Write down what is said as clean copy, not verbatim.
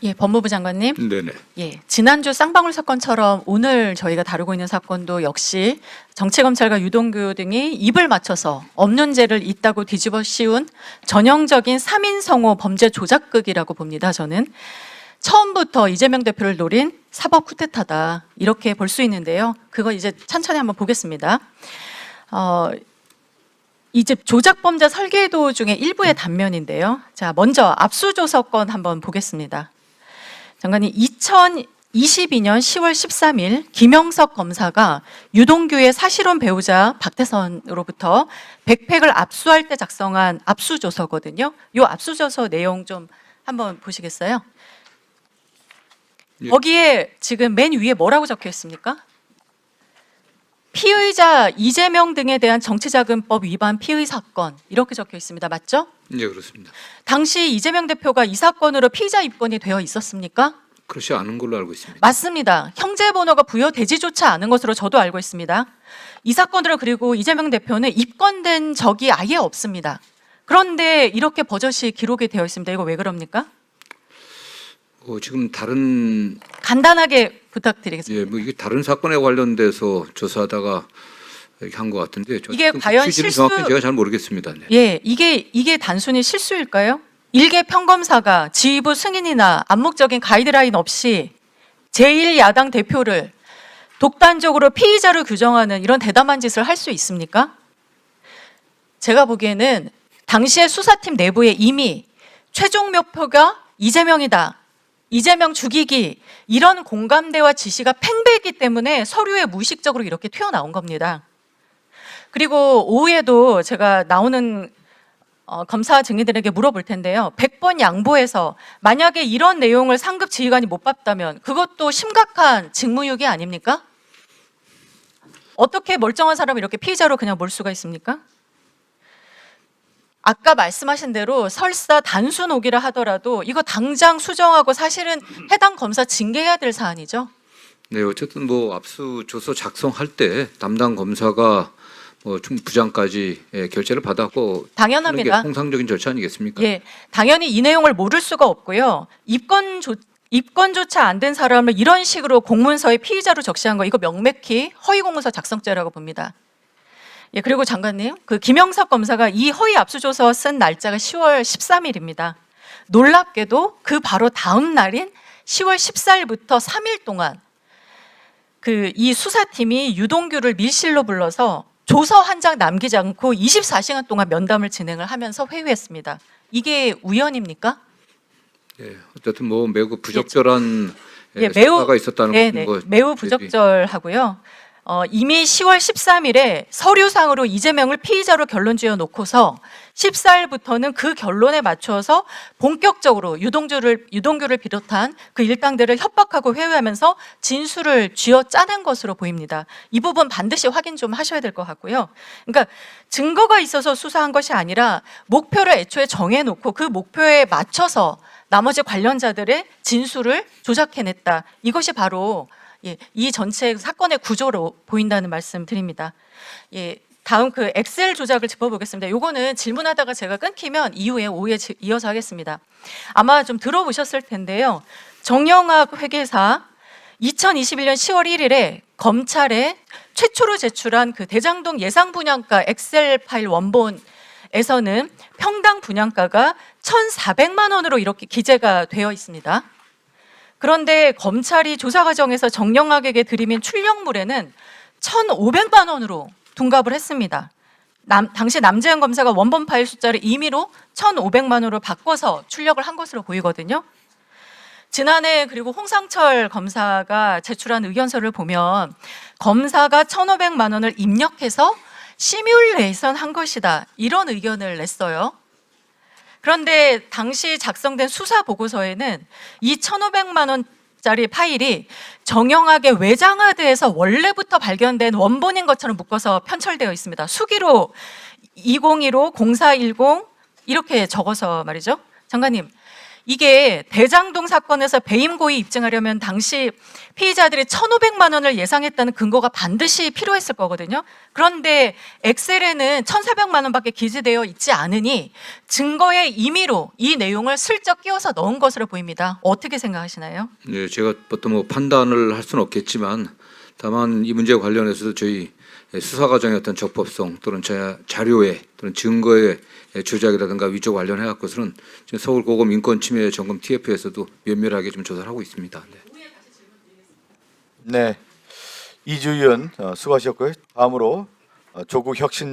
예, 법무부 장관님. 네네. 예, 지난주 쌍방울 사건처럼 오늘 저희가 다루고 있는 사건도 역시 정치검찰과 유동규 등이 입을 맞춰서 없는 죄를 있다고 뒤집어 씌운 전형적인 3인 성호 범죄 조작극이라고 봅니다. 저는 처음부터 이재명 대표를 노린 사법 쿠데타다 이렇게 볼 수 있는데요. 그거 이제 천천히 한번 보겠습니다. 이제 조작범죄 설계도 중에 일부의 단면인데요. 자, 먼저 압수조사건 한번 보겠습니다. 장관님, 2022년 10월 13일 김영석 검사가 유동규의 사실혼 배우자 박태선으로부터 백팩을 압수할 때 작성한 압수조서거든요. 이 압수조서 내용 좀 한번 보시겠어요? 예. 거기에 지금 맨 위에 뭐라고 적혀 있습니까? 피의자 이재명 등에 대한 정치자금법 위반 피의 사건 이렇게 적혀 있습니다. 맞죠? 네, 그렇습니다. 당시 이재명 대표가 이 사건으로 피의자 입건이 되어 있었습니까? 그렇지 않은 걸로 알고 있습니다. 맞습니다. 형제번호가 부여되지조차 않은 것으로 저도 알고 있습니다. 이 사건으로 그리고 이재명 대표는 입건된 적이 아예 없습니다. 그런데 이렇게 버젓이 기록이 되어 있습니다. 이거 왜 그럽니까? 지금 다른 간단하게 부탁드리겠습니다. 뭐 이게 다른 사건에 관련돼서 조사하다가 이렇게 한 것 같은데 이게 과연 취지를 실수- 정확히 제가 잘 모르겠습니다. 네. 예, 이게 단순히 실수일까요? 일개 평검사가 지휘부 승인이나 암묵적인 가이드라인 없이 제1야당 대표를 독단적으로 피의자로 규정하는 이런 대담한 짓을 할 수 있습니까? 제가 보기에는 당시의 수사팀 내부에 이미 최종 목표가 이재명이다, 이재명 죽이기, 이런 공감대와 지시가 팽배했기 때문에 서류에 무의식적으로 이렇게 튀어나온 겁니다. 그리고 오후에도 제가 나오는 검사 증인들에게 물어볼 텐데요. 100번 양보해서 만약에 이런 내용을 상급 지휘관이 못 봤다면 그것도 심각한 직무유기 아닙니까? 어떻게 멀쩡한 사람을 이렇게 피의자로 그냥 몰 수가 있습니까? 아까 말씀하신 대로 설사 단순 오기라 하더라도 이거 당장 수정하고 사실은 해당 검사 징계해야 될 사안이죠. 네, 어쨌든 뭐 압수조서 작성할 때 담당 검사가 부장까지 결재를 받았고 당연합니다. 하는 게 통상적인 절차 아니겠습니까? 예, 당연히 이 내용을 모를 수가 없고요. 입건조차 안 된 사람을 이런 식으로 공문서에 피의자로 적시한 거 이거 명백히 허위공문서 작성죄라고 봅니다. 예, 그리고 장관님, 그 김영석 검사가 이 허위 압수조서 쓴 날짜가 10월 13일입니다. 놀랍게도 그 바로 다음 날인 10월 14일부터 3일 동안 이 수사팀이 유동규를 밀실로 불러서 조서 한 장 남기지 않고 24시간 동안 면담을 진행을 하면서 회유했습니다. 이게 우연입니까? 예, 어쨌든 뭐 매우 부적절한 예, 수사가 있었다는 네, 거 매우 부적절하고요. 이미 10월 13일에 서류상으로 이재명을 피의자로 결론 지어 놓고서 14일부터는 그 결론에 맞춰서 본격적으로 유동규를 비롯한 그 일당들을 협박하고 회유하면서 진술을 쥐어 짜낸 것으로 보입니다. 이 부분 반드시 확인 좀 하셔야 될 것 같고요. 그러니까 증거가 있어서 수사한 것이 아니라 목표를 애초에 정해놓고 그 목표에 맞춰서 나머지 관련자들의 진술을 조작해냈다. 이것이 바로 이 전체 사건의 구조로 보인다는 말씀 드립니다. 예, 다음 그 엑셀 조작을 짚어보겠습니다. 요거는 질문하다가 제가 끊기면 이후에 오후에 이어서 하겠습니다. 아마 좀 들어보셨을 텐데요. 정영학 회계사 2021년 10월 1일에 검찰에 최초로 제출한 그 대장동 예상 분양가 엑셀 파일 원본에서는 평당 분양가가 1,400만 원으로 이렇게 기재가 되어 있습니다. 그런데 검찰이 조사 과정에서 정영학에게 들이민 출력물에는 1,500만 원으로 둔갑을 했습니다. 당시 남재현 검사가 원본 파일 숫자를 임의로 1,500만 원으로 바꿔서 출력을 한 것으로 보이거든요. 지난해 그리고 홍상철 검사가 제출한 의견서를 보면 검사가 1,500만 원을 입력해서 시뮬레이션 한 것이다, 이런 의견을 냈어요. 그런데 당시 작성된 수사 보고서에는 이 1,500만 원짜리 파일이 정영학의 외장하드에서 원래부터 발견된 원본인 것처럼 묶어서 편철되어 있습니다. 수기로 2015, 0410 이렇게 적어서 말이죠. 장관님, 이게 대장동 사건에서 배임 고의 입증하려면 당시 피의자들이 1,500만 원을 예상했다는 근거가 반드시 필요했을 거거든요. 그런데 엑셀에는 1,400만 원밖에 기재되어 있지 않으니 증거의 임의로 이 내용을 슬쩍 끼워서 넣은 것으로 보입니다. 어떻게 생각하시나요? 네, 제가 어떤 뭐 판단을 할 수는 없겠지만 다만 이 문제와 관련해서도 저희 수사 과정의 어떤 적법성 또는 자료의 또는 증거의 조작이라든가 위조 관련해 갖고서는 지금 서울고검 인권침해 점검 TF에서도 면밀하게 좀 조사를 하고 있습니다. 네. 네, 이주 의원 수고하셨고요. 다음으로 조국 혁신